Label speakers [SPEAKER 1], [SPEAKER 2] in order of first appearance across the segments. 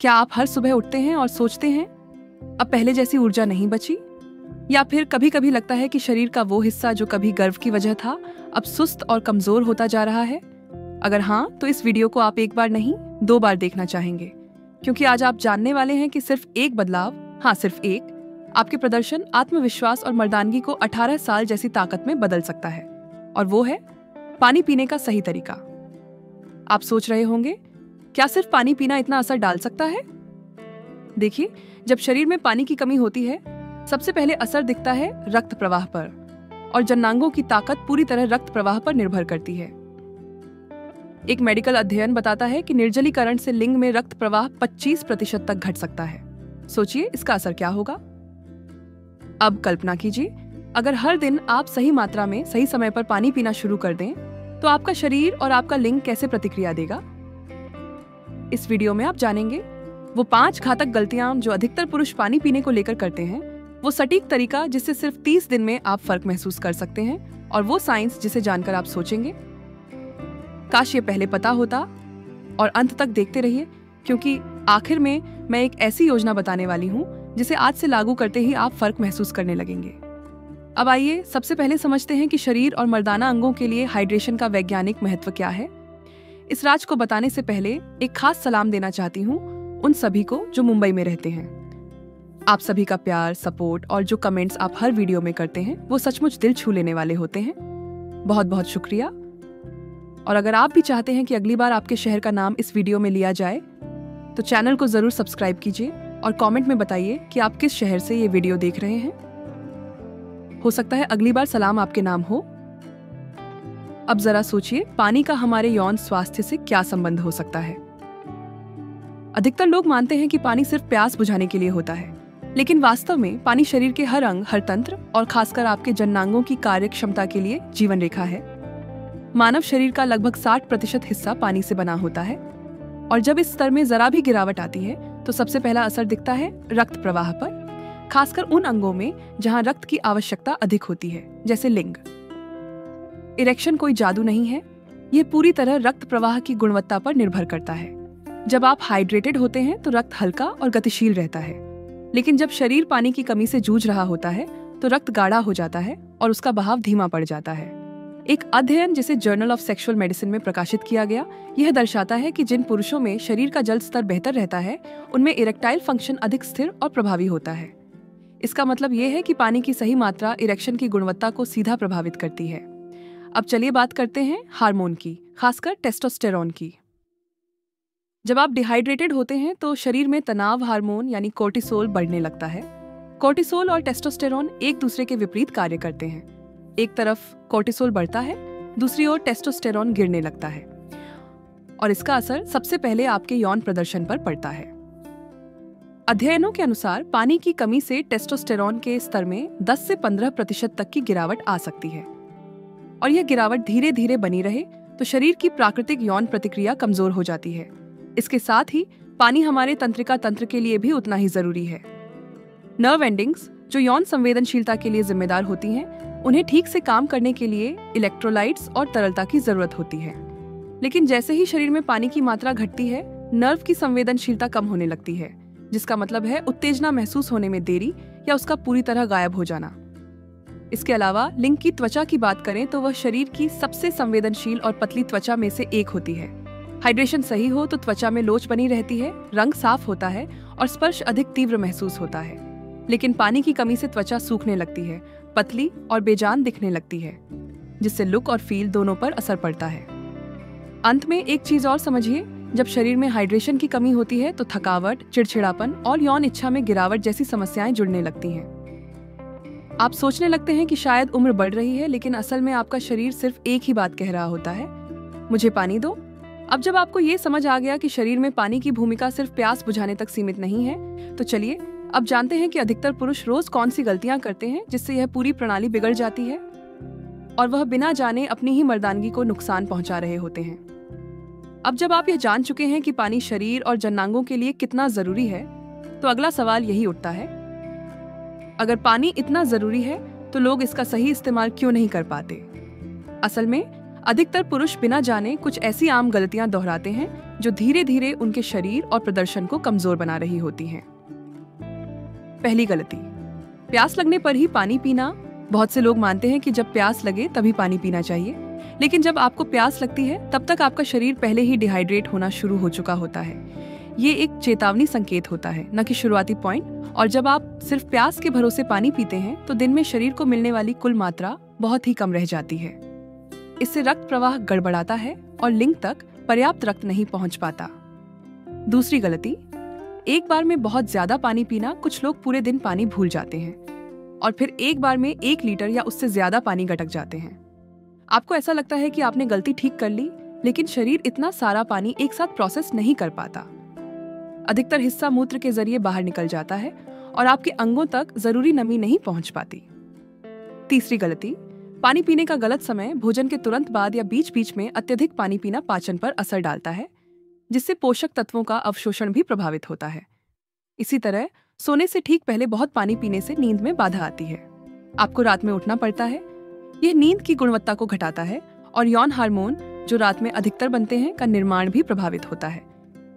[SPEAKER 1] क्या आप हर सुबह उठते हैं और सोचते हैं अब पहले जैसी ऊर्जा नहीं बची? या फिर कभी कभी लगता है कि शरीर का वो हिस्सा जो कभी गर्व की वजह था अब सुस्त और कमजोर होता जा रहा है? अगर हाँ, तो इस वीडियो को आप एक बार नहीं 2 बार देखना चाहेंगे, क्योंकि आज आप जानने वाले हैं कि सिर्फ एक बदलाव, हाँ सिर्फ एक, आपके प्रदर्शन, आत्मविश्वास और मर्दानगी को 18 साल जैसी ताकत में बदल सकता है। और वो है पानी पीने का सही तरीका। आप सोच रहे होंगे, क्या सिर्फ पानी पीना इतना असर डाल सकता है? देखिए, जब शरीर में पानी की कमी होती है, सबसे पहले असर दिखता है रक्त प्रवाह पर, और जननांगों की ताकत पूरी तरह रक्त प्रवाह पर निर्भर करती है। एक मेडिकल अध्ययन बताता है कि निर्जलीकरण से लिंग में रक्त प्रवाह 25% तक घट सकता है। सोचिए इसका असर क्या होगा। अब कल्पना कीजिए, अगर हर दिन आप सही मात्रा में सही समय पर पानी पीना शुरू कर दें, तो आपका शरीर और आपका लिंग कैसे प्रतिक्रिया देगा। इस वीडियो में आप जानेंगे वो 5 घातक गलतियां जो अधिकतर पुरुष पानी पीने को लेकर करते हैं, वो सटीक तरीका जिससे सिर्फ 30 दिन में आप फर्क महसूस कर सकते हैं, और वो साइंस जिसे जानकर आप सोचेंगे, काश ये पहले पता होता। और अंत तक देखते रहिए, क्योंकि आखिर में मैं एक ऐसी योजना बताने वाली हूँ जिसे आज से लागू करते ही आप फर्क महसूस करने लगेंगे। अब आइए सबसे पहले समझते हैं कि शरीर और मर्दाना अंगों के लिए हाइड्रेशन का वैज्ञानिक महत्व क्या है। इस राज को बताने से पहले एक खास सलाम देना चाहती हूँ उन सभी को जो मुंबई में रहते हैं। आप सभी का प्यार, सपोर्ट और जो कमेंट्स आप हर वीडियो में करते हैं, वो सचमुच दिल छू लेने वाले होते हैं। बहुत बहुत शुक्रिया। और अगर आप भी चाहते हैं कि अगली बार आपके शहर का नाम इस वीडियो में लिया जाए, तो चैनल को जरूर सब्सक्राइब कीजिए और कमेंट में बताइए कि आप किस शहर से ये वीडियो देख रहे हैं। हो सकता है अगली बार सलाम आपके नाम हो। अब जरा सोचिए, पानी का हमारे यौन स्वास्थ्य से क्या संबंध हो सकता है। अधिकतर लोग मानते हैं कि पानी सिर्फ प्यास बुझाने के लिए होता है, लेकिन वास्तव में पानी शरीर के हर अंग, हर तंत्र और खासकर आपके जननांगों की कार्य क्षमता के लिए जीवन रेखा है। मानव शरीर का लगभग 60% हिस्सा पानी से बना होता है, और जब इस स्तर में जरा भी गिरावट आती है, तो सबसे पहला असर दिखता है रक्त प्रवाह पर, खासकर उन अंगों में जहां रक्त की आवश्यकता अधिक होती है, जैसे लिंग। इरेक्शन कोई जादू नहीं है, ये पूरी तरह रक्त प्रवाह की गुणवत्ता पर निर्भर करता है। जब आप हाइड्रेटेड होते हैं तो रक्त हल्का और गतिशील रहता है, लेकिन जब शरीर पानी की कमी से जूझ रहा होता है तो रक्त गाढ़ा हो जाता है और उसका बहाव धीमा पड़ जाता है। एक अध्ययन जिसे जर्नल ऑफ सेक्सुअल मेडिसिन में प्रकाशित किया गया, यह दर्शाता है कि जिन पुरुषों में शरीर का जल स्तर बेहतर रहता है, उनमें इरेक्टाइल फंक्शन अधिक स्थिर और प्रभावी होता है। इसका मतलब यह है कि पानी की सही मात्रा इरेक्शन की गुणवत्ता को सीधा प्रभावित करती है। अब चलिए बात करते हैं हार्मोन की, खासकर टेस्टोस्टेरोन की। जब आप डिहाइड्रेटेड होते हैं तो शरीर में तनाव हार्मोन यानी कोर्टिसोल बढ़ने लगता है। कोर्टिसोल और टेस्टोस्टेरोन एक दूसरे के विपरीत कार्य करते हैं। एक तरफ कोर्टिसोल बढ़ता है, दूसरी ओर टेस्टोस्टेरोन गिरने लगता है, और इसका असर सबसे पहले आपके यौन प्रदर्शन पर पड़ता है। अध्ययनों के अनुसार पानी की कमी से टेस्टोस्टेरोन के स्तर में 10 से 15% तक की गिरावट आ सकती है, और यह गिरावट धीरे धीरे बनी रहे तो शरीर की प्राकृतिक यौन प्रतिक्रिया कमजोर हो जाती है। इसके साथ ही पानी हमारे तंत्रिका तंत्र के लिए भी उतना ही जरूरी है। नर्व एंडिंग्स, जो यौन संवेदनशीलता के लिए जिम्मेदार होती हैं, उन्हें ठीक से काम करने के लिए इलेक्ट्रोलाइट्स और तरलता की जरूरत होती है। लेकिन जैसे ही शरीर में पानी की मात्रा घटती है, नर्व की संवेदनशीलता कम होने लगती है, जिसका मतलब है उत्तेजना महसूस होने में देरी या उसका पूरी तरह गायब हो जाना। इसके अलावा लिंग की त्वचा की बात करें तो वह शरीर की सबसे संवेदनशील और पतली त्वचा में से एक होती है। हाइड्रेशन सही हो तो त्वचा में लोच बनी रहती है, रंग साफ होता है और स्पर्श अधिक तीव्र महसूस होता है। लेकिन पानी की कमी से त्वचा सूखने लगती है, पतली और बेजान दिखने लगती है, जिससे लुक और फील दोनों पर असर पड़ता है। अंत में एक चीज और समझिए, जब शरीर में हाइड्रेशन की कमी होती है तो थकावट, चिड़चिड़ापन और यौन इच्छा में गिरावट जैसी समस्याएं जुड़ने लगती हैं। आप सोचने लगते हैं कि शायद उम्र बढ़ रही है, लेकिन असल में आपका शरीर सिर्फ एक ही बात कह रहा होता है, मुझे पानी दो। अब जब आपको ये समझ आ गया कि शरीर में पानी की भूमिका सिर्फ प्यास बुझाने तक सीमित नहीं है, तो चलिए अब जानते हैं कि अधिकतर पुरुष रोज कौन सी गलतियां करते हैं जिससे यह पूरी प्रणाली बिगड़ जाती है, और वह बिना जाने अपनी ही मर्दानगी को नुकसान पहुंचा रहे होते हैं। अब जब आप यह जान चुके हैं कि पानी शरीर और जननांगों के लिए कितना जरूरी है, तो अगला सवाल यही उठता है, अगर पानी इतना जरूरी है तो लोग इसका सही इस्तेमाल क्यों नहीं कर पाते? असल में अधिकतर पुरुष बिना जाने कुछ ऐसी आम गलतियां दोहराते हैं जो धीरे धीरे उनके शरीर और प्रदर्शन को कमजोर बना रही होती हैं। पहली गलती, प्यास लगने पर ही पानी पीना। बहुत से लोग मानते हैं कि जब प्यास लगे तभी पानी पीना चाहिए, लेकिन जब आपको प्यास लगती है तब तक आपका शरीर पहले ही डिहाइड्रेट होना शुरू हो चुका होता है। ये एक चेतावनी संकेत होता है, न कि शुरुआती पॉइंट। और जब आप सिर्फ प्यास के भरोसे पानी पीते हैं तो दिन में शरीर को मिलने वाली कुल मात्रा बहुत ही कम रह जाती है। इससे रक्त प्रवाह गड़बड़ाता है और लिंग तक पर्याप्त रक्त नहीं पहुंच पाता। दूसरी गलती, एक बार में बहुत ज्यादा पानी पीना। कुछ लोग पूरे दिन पानी भूल जाते हैं और फिर एक बार में 1 लीटर या उससे ज्यादा पानी गटक जाते हैं। आपको ऐसा लगता है कि आपने गलती ठीक कर ली, लेकिन शरीर इतना सारा पानी एक साथ प्रोसेस नहीं कर पाता। अधिकतर हिस्सा मूत्र के जरिए बाहर निकल जाता है और आपके अंगों तक जरूरी नमी नहीं पहुंच पाती। तीसरी गलती, पानी पीने का गलत समय। भोजन के तुरंत बाद या बीच बीच में अत्यधिक पानी पीना पाचन पर असर डालता है, जिससे पोषक तत्वों का अवशोषण भी प्रभावित होता है। इसी तरह सोने से ठीक पहले बहुत पानी पीने से नींद में बाधा आती है। आपको रात में उठना पड़ता है। यह नींद की गुणवत्ता को घटाता है और यौन हार्मोन, जो रात में अधिकतर बनते हैं, का निर्माण भी प्रभावित होता है।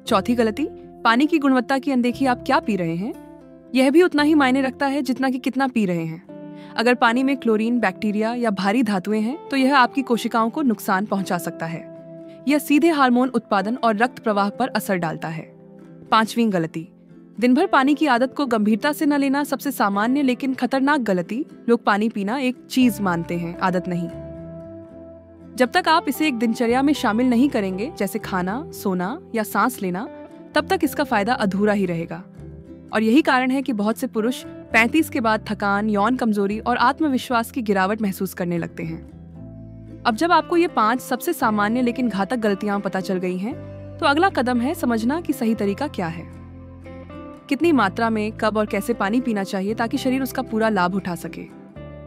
[SPEAKER 1] चौथी गलती, पानी की गुणवत्ता की अनदेखी। आप क्या पी रहे हैं यह भी उतना ही मायने रखता है जितना कि कितना पी रहे हैं। अगर पानी में क्लोरीन, बैक्टीरिया या भारी धातुएं हैं तो यह आपकी कोशिकाओं को नुकसान पहुंचा सकता है। यह सीधे हार्मोन उत्पादन और रक्त प्रवाह पर असर डालता है। पांचवी गलती, दिन भर पानी की आदत को गंभीरता से न लेना। सबसे सामान्य लेकिन खतरनाक गलती, लोग पानी पीना एक चीज मानते हैं, आदत नहीं। जब तक आप इसे एक दिनचर्या में शामिल नहीं करेंगे, जैसे खाना, सोना या सांस लेना, तब तक इसका फायदा अधूरा ही रहेगा। और यही कारण है कि बहुत से पुरुष 35 के बाद थकान, यौन कमजोरी और आत्मविश्वास की गिरावट महसूस करने लगते हैं। अब जब आपको ये 5 सबसे सामान्य लेकिन घातक गलतियां पता चल गई हैं, तो अगला कदम है समझना कि सही तरीका क्या है। कितनी मात्रा में, कब और कैसे पानी पीना चाहिए ताकि शरीर उसका पूरा लाभ उठा सके।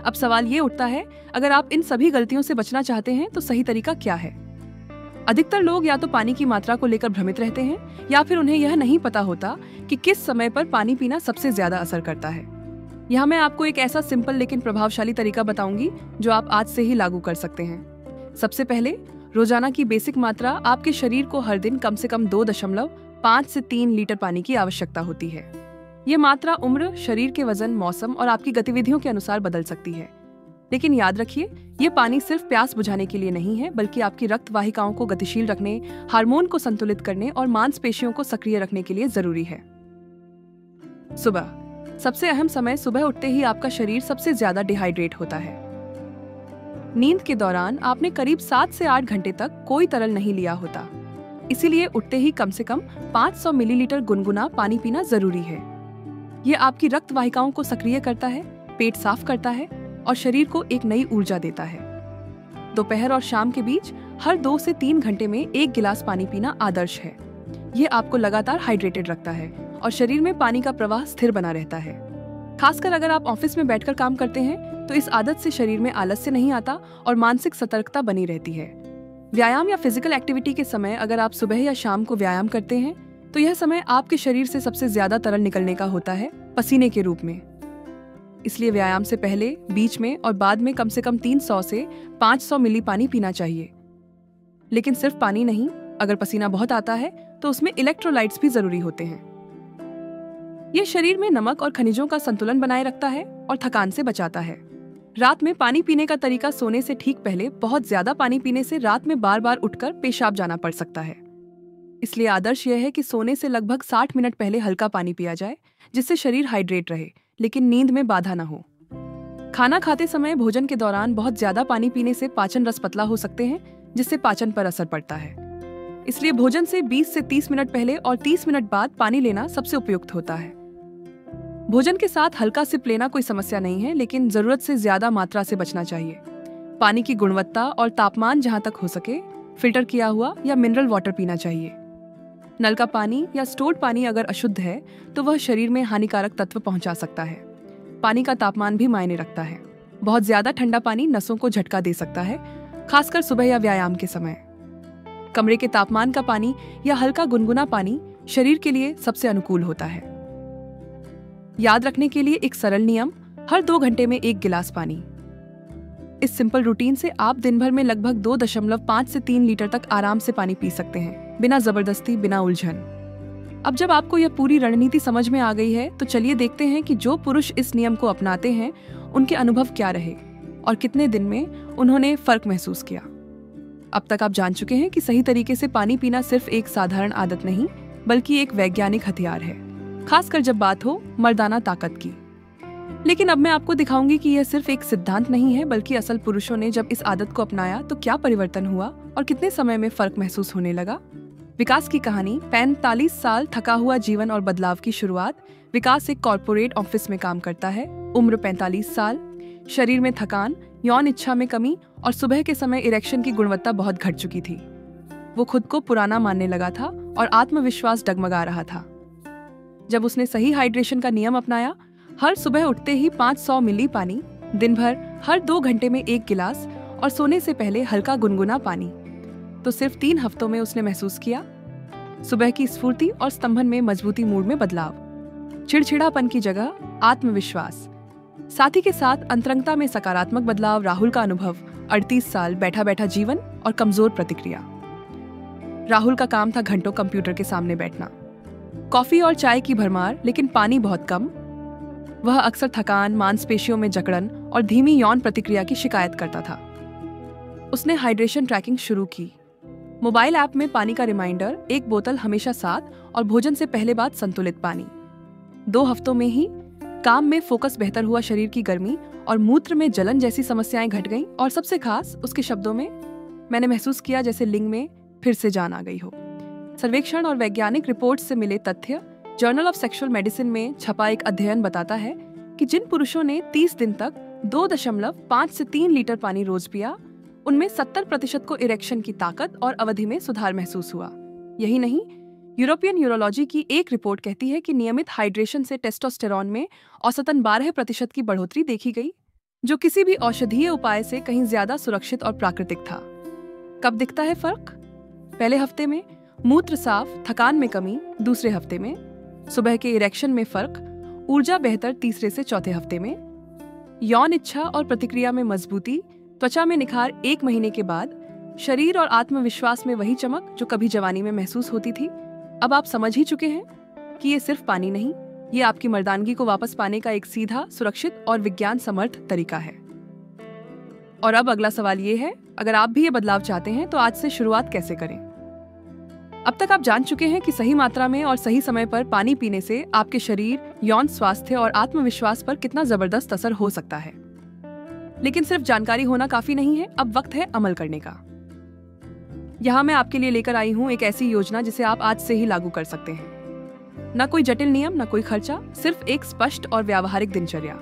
[SPEAKER 1] अब सवाल ये उठता है, अगर आप इन सभी गलतियों से बचना चाहते हैं तो सही तरीका क्या है। अधिकतर लोग या तो पानी की मात्रा को लेकर भ्रमित रहते हैं या फिर उन्हें यह नहीं पता होता कि किस समय पर पानी पीना सबसे ज्यादा असर करता है। यहाँ मैं आपको एक ऐसा सिंपल लेकिन प्रभावशाली तरीका बताऊंगी जो आप आज से ही लागू कर सकते हैं। सबसे पहले, रोजाना की बेसिक मात्रा। आपके शरीर को हर दिन कम से कम 2.5 से 3 लीटर पानी की आवश्यकता होती है। ये मात्रा उम्र, शरीर के वजन, मौसम और आपकी गतिविधियों के अनुसार बदल सकती है। लेकिन याद रखिए, ये पानी सिर्फ प्यास बुझाने के लिए नहीं है, बल्कि आपकी रक्त वाहिकाओं को गतिशील रखने, हार्मोन को संतुलित करने और मांसपेशियों को सक्रिय रखने के लिए जरूरी है। सुबह, सबसे अहम समय। सुबह उठते ही आपका शरीर सबसे ज्यादा डिहाइड्रेट होता है। नींद के दौरान आपने करीब 7 से 8 घंटे तक कोई तरल नहीं लिया होता, इसीलिए उठते ही कम से कम 500 मिलीलीटर गुनगुना पानी पीना जरूरी है। यह आपकी रक्त वाहिकाओं को सक्रिय करता है, पेट साफ करता है और शरीर को एक नई ऊर्जा देता है। दोपहर और शाम के बीच हर 2 से 3 घंटे में 1 गिलास पानी पीना आदर्श है। यह आपको लगातार हाइड्रेटेड रखता है और शरीर में पानी का प्रवाह स्थिर बना रहता है। खासकर अगर आप ऑफिस में बैठकर काम करते हैं तो इस आदत से शरीर में आलस्य नहीं आता और मानसिक सतर्कता बनी रहती है। व्यायाम या फिजिकल एक्टिविटी के समय अगर आप सुबह या शाम को व्यायाम करते हैं तो यह समय आपके शरीर से सबसे ज्यादा तरल निकलने का होता है, पसीने के रूप में। इसलिए व्यायाम से पहले, बीच में और बाद में कम से कम 300 से 500 मिली पानी पीना चाहिए। लेकिन सिर्फ पानी नहीं, अगर पसीना बहुत आता है तो उसमें इलेक्ट्रोलाइट्स भी जरूरी होते हैं। यह शरीर में नमक और खनिजों का संतुलन बनाए रखता है और थकान से बचाता है। रात में पानी पीने का तरीका। सोने से ठीक पहले बहुत ज्यादा पानी पीने से रात में बार बार उठकर पेशाब जाना पड़ सकता है। इसलिए आदर्श यह है कि सोने से लगभग 60 मिनट पहले हल्का पानी पिया जाए, जिससे शरीर हाइड्रेट रहे लेकिन नींद में बाधा न हो। खाना खाते समय भोजन के दौरान बहुत ज्यादा पानी पीने से पाचन रस पतला हो सकते हैं, जिससे पाचन पर असर पड़ता है। इसलिए भोजन से 20 से 30 मिनट पहले और 30 मिनट बाद पानी लेना सबसे उपयुक्त होता है। भोजन के साथ हल्का सिप लेना कोई समस्या नहीं है, लेकिन जरूरत से ज्यादा मात्रा से बचना चाहिए। पानी की गुणवत्ता और तापमान जहां तक हो सके फिल्टर किया हुआ या मिनरल वाटर पीना चाहिए। नल का पानी या स्टोर्ड पानी अगर अशुद्ध है तो वह शरीर में हानिकारक तत्व पहुंचा सकता है। पानी का तापमान भी मायने रखता है। बहुत ज्यादा ठंडा पानी नसों को झटका दे सकता है, खासकर सुबह या व्यायाम के समय। कमरे के तापमान का पानी या हल्का गुनगुना पानी शरीर के लिए सबसे अनुकूल होता है। याद रखने के लिए एक सरल नियम, हर 2 घंटे में 1 गिलास पानी। इस सिंपल रूटीन से आप दिन भर में लगभग 2.5 से 3 लीटर तक आराम से पानी पी सकते हैं, बिना जबरदस्ती, बिना उलझन। अब जब आपको यह पूरी रणनीति समझ में आ गई है, तो चलिए देखते हैं कि जो पुरुष इस नियम को अपनाते हैं उनके अनुभव क्या रहे और कितने दिन में उन्होंने फर्क महसूस किया। अब तक आप जान चुके हैं कि सही तरीके से पानी पीना सिर्फ एक साधारण आदत नहीं, बल्कि एक वैज्ञानिक हथियार है, खासकर जब बात हो मर्दाना ताकत की। लेकिन अब मैं आपको दिखाऊंगी कि यह सिर्फ एक सिद्धांत नहीं है, बल्कि असल पुरुषों ने जब इस आदत को अपनाया तो क्या परिवर्तन हुआ और कितने समय में फर्क महसूस होने लगा। विकास की कहानी। 45 साल, थका हुआ जीवन और बदलाव की शुरुआत। विकास एक कॉर्पोरेट ऑफिस में काम करता है। उम्र 45 साल। शरीर में थकान, यौन इच्छा में कमी और सुबह के समय इरेक्शन की गुणवत्ता बहुत घट चुकी थी। वो खुद को पुराना मानने लगा था और आत्मविश्वास डगमगा रहा था। जब उसने सही हाइड्रेशन का नियम अपनाया, हर सुबह उठते ही 500 मिली पानी, दिन भर हर 2 घंटे में 1 गिलास और सोने से पहले हल्का गुनगुना पानी, तो सिर्फ 3 हफ्तों में उसने महसूस किया सुबह की स्फूर्ति और स्तंभन में मजबूती, मूड में बदलाव, चिड़चिड़ापन की जगह आत्मविश्वास, साथी के साथ अंतरंगता में सकारात्मक बदलाव। राहुल का अनुभव। 38 साल, बैठा बैठा जीवन और कमजोर प्रतिक्रिया। राहुल का काम था घंटों कंप्यूटर के सामने बैठना, कॉफी और चाय की भरमार, लेकिन पानी बहुत कम। वह अक्सर थकान, मांसपेशियों में जकड़न और धीमी यौन प्रतिक्रिया की शिकायत करता था। उसने हाइड्रेशन ट्रैकिंग शुरू की। मोबाइल ऐप में पानी का रिमाइंडर, 1 बोतल हमेशा साथ और भोजन से पहले बाद संतुलित पानी। 2 हफ्तों में ही काम में फोकस बेहतर हुआ, शरीर की गर्मी और मूत्र में जलन जैसी समस्याएं घट गईं और सबसे खास, उसके शब्दों में, मैंने महसूस किया जैसे लिंग में फिर से जान आ गई हो। सर्वेक्षण और वैज्ञानिक रिपोर्ट से मिले तथ्य। जर्नल ऑफ सेक्सुअल मेडिसिन में छपा एक अध्ययन बताता है कि जिन पुरुषों ने 30 दिन तक 2.5 से 3 लीटर पानी रोज पिया, उनमें 70% को इरेक्शन की ताकत और अवधि में सुधार महसूस हुआ। यही नहीं, यूरोपियन यूरोलॉजी की एक रिपोर्ट कहती है कि नियमित हाइड्रेशन से टेस्टोस्टेरॉन में औसतन 12% की बढ़ोतरी देखी गई, जो किसी भी औषधीय उपाय से कहीं ज्यादा सुरक्षित और प्राकृतिक था। कब दिखता है फर्क? पहले हफ्ते में मूत्र साफ, थकान में कमी। दूसरे हफ्ते में सुबह के इरेक्शन में फर्क, ऊर्जा बेहतर। तीसरे से चौथे हफ्ते में यौन इच्छा और प्रतिक्रिया में मजबूती, त्वचा में निखार। 1 महीने के बाद शरीर और आत्मविश्वास में वही चमक जो कभी जवानी में महसूस होती थी। अब आप समझ ही चुके हैं कि ये सिर्फ पानी नहीं, ये आपकी मर्दानगी को वापस पाने का एक सीधा, सुरक्षित और विज्ञान समर्थ तरीका है। और अब अगला सवाल ये है, अगर आप भी ये बदलाव चाहते हैं तो आज से शुरुआत कैसे करें? अब तक आप जान चुके हैं कि सही मात्रा में और सही समय पर पानी पीने से आपके शरीर, यौन स्वास्थ्य और आत्मविश्वास पर कितना जबरदस्त असर हो सकता है। लेकिन सिर्फ जानकारी होना काफी नहीं है, अब वक्त है अमल करने का। यहाँ मैं आपके लिए लेकर आई हूँ एक ऐसी योजना जिसे आप आज से ही लागू कर सकते हैं। न कोई जटिल नियम, न कोई खर्चा, सिर्फ एक स्पष्ट और व्यावहारिक दिनचर्या।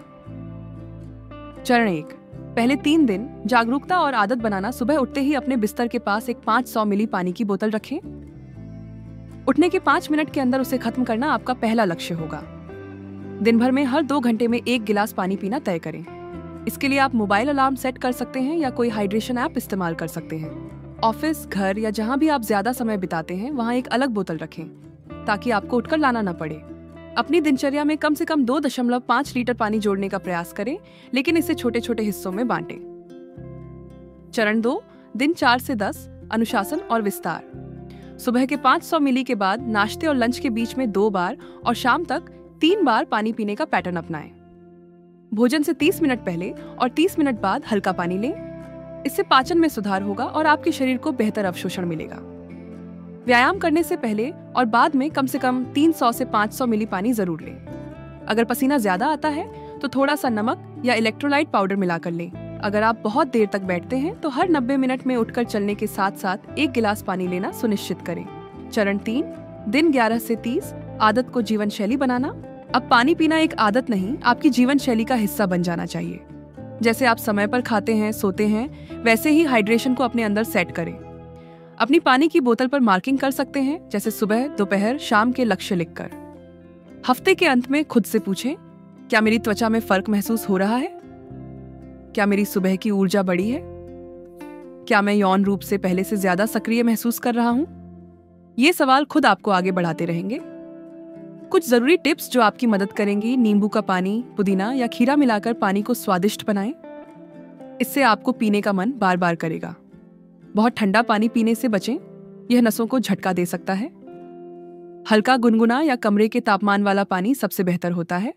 [SPEAKER 1] चरण 1। पहले 3 दिन जागरूकता और आदत बनाना। सुबह उठते ही अपने बिस्तर के पास एक 500 मिली पानी की बोतल रखें। उठने के 5 मिनट के अंदर उसे खत्म करना आपका पहला लक्ष्य होगा। दिन भर में हर 2 घंटे में 1 गिलास पानी पीना तय करें। इसके लिए आप मोबाइल अलार्म सेट कर सकते हैं या कोई हाइड्रेशन ऐप इस्तेमाल कर सकते हैं। ऑफिस, घर या जहां भी आप ज्यादा समय बिताते हैं, वहां एक अलग बोतल रखें ताकि आपको उठकर लाना न पड़े। अपनी दिनचर्या में कम से कम 2.5 लीटर पानी जोड़ने का प्रयास करें, लेकिन इसे छोटे छोटे हिस्सों में बांटें। चरण 2। दिन 4 से 10, अनुशासन और विस्तार। सुबह के 500 मिली के बाद नाश्ते और लंच के बीच में 2 बार और शाम तक 3 बार पानी पीने का पैटर्न अपनाएं। भोजन से 30 मिनट पहले और 30 मिनट बाद हल्का पानी लें। इससे पाचन में सुधार होगा और आपके शरीर को बेहतर अवशोषण मिलेगा। व्यायाम करने से पहले और बाद में कम से कम 300 से 500 मिली पानी जरूर लें। अगर पसीना ज्यादा आता है तो थोड़ा सा नमक या इलेक्ट्रोलाइट पाउडर मिलाकर लें। अगर आप बहुत देर तक बैठते हैं तो हर 90 मिनट में उठकर चलने के साथ साथ 1 गिलास पानी लेना सुनिश्चित करें। चरण 3। दिन 11 से 30, आदत को जीवन शैली बनाना। अब पानी पीना एक आदत नहीं, आपकी जीवन शैली का हिस्सा बन जाना चाहिए। जैसे आप समय पर खाते हैं, सोते हैं, वैसे ही हाइड्रेशन को अपने अंदर सेट करें। अपनी पानी की बोतल पर मार्किंग कर सकते हैं, जैसे सुबह, दोपहर, शाम के लक्ष्य लिखकर। हफ्ते के अंत में खुद से पूछें, क्या मेरी त्वचा में फर्क महसूस हो रहा है? क्या मेरी सुबह की ऊर्जा बढ़ी है? क्या मैं यौन रूप से पहले से ज्यादा सक्रिय महसूस कर रहा हूं? ये सवाल खुद आपको आगे बढ़ाते रहेंगे। कुछ जरूरी टिप्स जो आपकी मदद करेंगी। नींबू का पानी, पुदीना या खीरा मिलाकर पानी को स्वादिष्ट बनाएं। इससे आपको पीने का मन बार बार करेगा। बहुत ठंडा पानी पीने से बचें, यह नसों को झटका दे सकता है। हल्का गुनगुना या कमरे के तापमान वाला पानी सबसे बेहतर होता है।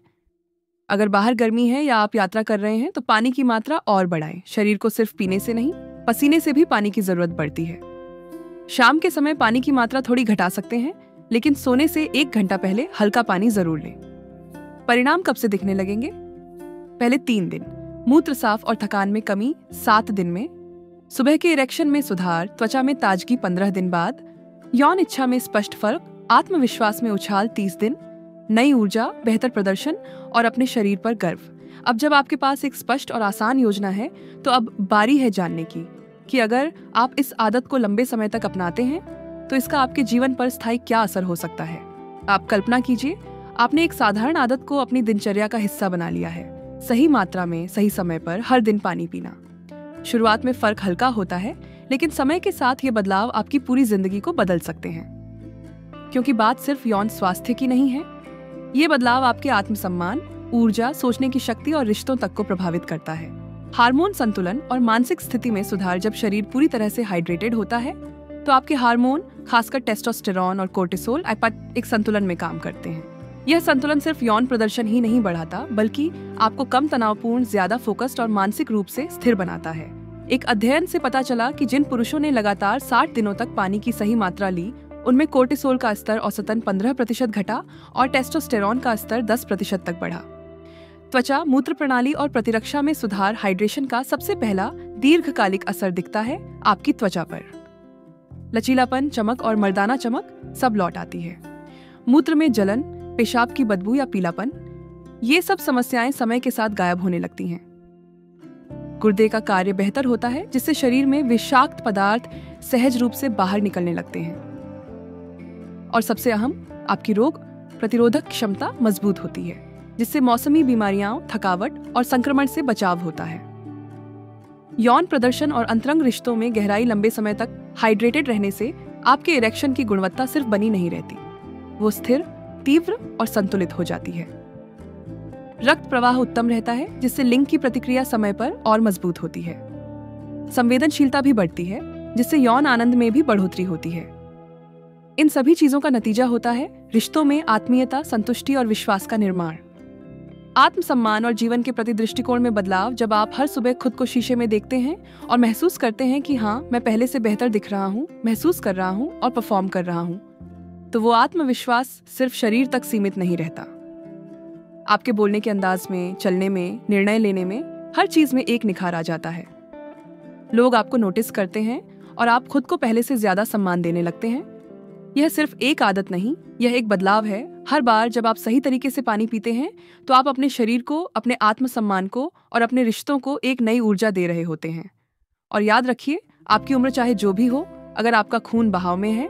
[SPEAKER 1] अगर बाहर गर्मी है या आप यात्रा कर रहे हैं तो पानी की मात्रा और बढ़ाएं। शरीर को सिर्फ पीने से नहीं, पसीने से भी पानी की जरूरत पड़ती है। शाम के समय पानी की मात्रा थोड़ी घटा सकते हैं, लेकिन सोने से 1 घंटा पहले हल्का पानी जरूर लें। परिणाम कब से दिखने लगेंगे? पहले 3 दिन मूत्र साफ और थकान में कमी, 7 दिन में सुबह के इरेक्शन में सुधार, त्वचा में ताजगी 15 दिन बाद, यौन इच्छा में स्पष्ट फर्क, आत्मविश्वास में उछाल 30 दिन, नई ऊर्जा, बेहतर प्रदर्शन और अपने शरीर पर गर्व। अब जब आपके पास एक स्पष्ट और आसान योजना है तो अब बारी है जानने की कि अगर आप इस आदत को लंबे समय तक अपनाते हैं तो इसका आपके जीवन पर स्थायी क्या असर हो सकता है। आप कल्पना कीजिए, आपने एक साधारण आदत को अपनी दिनचर्या का हिस्सा बना लिया है। सही मात्रा में, सही समय पर हर दिन पानी पीना। शुरुआत में फर्क हल्का होता है, लेकिन समय के साथ ये बदलाव आपकी पूरी जिंदगी को बदल सकते हैं। क्योंकि बात सिर्फ यौन स्वास्थ्य की नहीं है, ये बदलाव आपके आत्मसम्मान, ऊर्जा, सोचने की शक्ति और रिश्तों तक को प्रभावित करता है। हार्मोन संतुलन और मानसिक स्थिति में सुधार। जब शरीर पूरी तरह से हाइड्रेटेड होता है तो आपके हार्मोन, खासकर टेस्टोस्टेरोन और कोर्टिसोल, एक संतुलन में काम करते हैं। यह संतुलन सिर्फ यौन प्रदर्शन ही नहीं बढ़ाता, बल्कि आपको कम तनावपूर्ण, ज्यादा फोकस्ड और मानसिक रूप से स्थिर बनाता है। एक अध्ययन से पता चला कि जिन पुरुषों ने लगातार 60 दिनों तक पानी की सही मात्रा ली, उनमें कोर्टिसोल का स्तर औसतन 15% घटा और टेस्टोस्टेरोन का स्तर 10% तक बढ़ा। त्वचा, मूत्र प्रणाली और प्रतिरक्षा में सुधार। हाइड्रेशन का सबसे पहला दीर्घकालिक असर दिखता है आपकी त्वचा पर। लचीलापन, चमक और मर्दाना चमक सब लौट आती है। मूत्र में जलन, पेशाब की बदबू या पीलापन, ये सब समस्याएं समय के साथ गायब होने लगती हैं। गुर्दे का कार्य बेहतर होता है, जिससे शरीर में विषाक्त पदार्थ सहज रूप से बाहर निकलने लगते हैं। और सबसे अहम, आपकी रोग प्रतिरोधक क्षमता मजबूत होती है, जिससे मौसमी बीमारियां, थकावट और संक्रमण से बचाव होता है। यौन प्रदर्शन और अंतरंग रिश्तों में गहराई। लंबे समय तक हाइड्रेटेड रहने से आपके इरेक्शन की गुणवत्ता सिर्फ बनी नहीं रहती, वो स्थिर, तीव्र और संतुलित हो जाती है। रक्त प्रवाह उत्तम रहता है, जिससे लिंग की प्रतिक्रिया समय पर और मजबूत होती है। संवेदनशीलता भी बढ़ती है, जिससे यौन आनंद में भी बढ़ोतरी होती है। इन सभी चीजों का नतीजा होता है रिश्तों में आत्मीयता, संतुष्टि और विश्वास का निर्माण। आत्मसम्मान और जीवन के प्रति दृष्टिकोण में बदलाव। जब आप हर सुबह खुद को शीशे में देखते हैं और महसूस करते हैं कि हाँ, मैं पहले से बेहतर दिख रहा हूँ, महसूस कर रहा हूँ और परफॉर्म कर रहा हूँ, तो वो आत्मविश्वास सिर्फ शरीर तक सीमित नहीं रहता। आपके बोलने के अंदाज में, चलने में, निर्णय लेने में, हर चीज में एक निखार आ जाता है। लोग आपको नोटिस करते हैं और आप खुद को पहले से ज्यादा सम्मान देने लगते हैं। यह सिर्फ एक आदत नहीं, यह एक बदलाव है। हर बार जब आप सही तरीके से पानी पीते हैं तो आप अपने शरीर को, अपने आत्मसम्मान को और अपने रिश्तों को एक नई ऊर्जा दे रहे होते हैं। और याद रखिए, आपकी उम्र चाहे जो भी हो, अगर आपका खून बहाव में है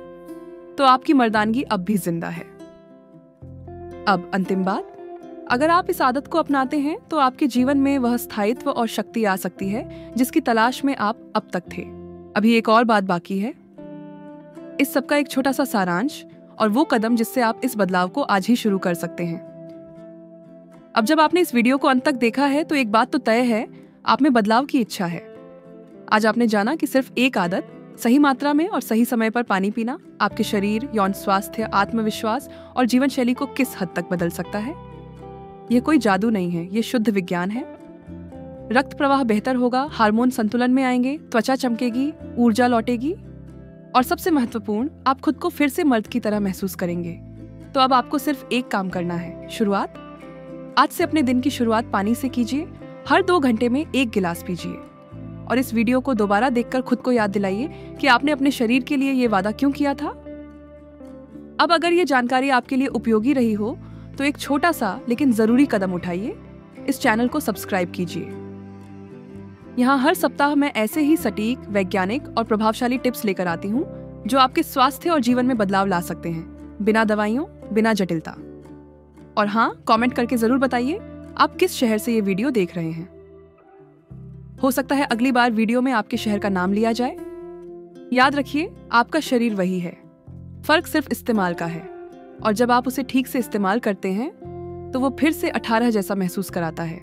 [SPEAKER 1] तो आपकी मर्दानगी अब भी जिंदा है। अब अंतिम बात, अगर आप इस आदत को अपनाते हैं तो आपके जीवन में वह स्थायित्व और शक्ति आ सकती है जिसकी तलाश में आप अब तक थे। अभी एक और बात बाकी है, इस सबका एक छोटा सा सारांश और वो कदम जिससे आप इस बदलाव को आज ही शुरू कर सकते हैं। अब जब आपने इस वीडियो को अंत तक देखा है तो एक बात तो तय है, आप में बदलाव की इच्छा है। आज आपने जाना कि सिर्फ एक आदत, सही मात्रा में और सही समय पर पानी पीना, आपके शरीर, यौन स्वास्थ्य, आत्मविश्वास और जीवन शैली को किस हद तक बदल सकता है। यह कोई जादू नहीं है, ये शुद्ध विज्ञान है। रक्त प्रवाह बेहतर होगा, हार्मोन संतुलन में आएंगे, त्वचा चमकेगी, ऊर्जा लौटेगी और सबसे महत्वपूर्ण, आप खुद को फिर से मर्द की तरह महसूस करेंगे। तो अब आपको सिर्फ एक काम करना है, शुरुआत। आज से अपने दिन की शुरुआत पानी से कीजिए। हर 2 घंटे में 1 गिलास पीजिए। और इस वीडियो को दोबारा देखकर खुद को याद दिलाइए कि आपने अपने शरीर के लिए ये वादा क्यों किया था। अब अगर ये जानकारी आपके लिए उपयोगी रही हो तो एक छोटा सा लेकिन जरूरी कदम उठाइए, इस चैनल को सब्सक्राइब कीजिए। यहाँ हर सप्ताह मैं ऐसे ही सटीक, वैज्ञानिक और प्रभावशाली टिप्स लेकर आती हूँ जो आपके स्वास्थ्य और जीवन में बदलाव ला सकते हैं, बिना दवाइयों, बिना जटिलता। और हाँ, कमेंट करके जरूर बताइए आप किस शहर से ये वीडियो देख रहे हैं। हो सकता है अगली बार वीडियो में आपके शहर का नाम लिया जाए। याद रखिए, आपका शरीर वही है, फर्क सिर्फ इस्तेमाल का है। और जब आप उसे ठीक से इस्तेमाल करते हैं तो वो फिर से 18 जैसा महसूस कराता है।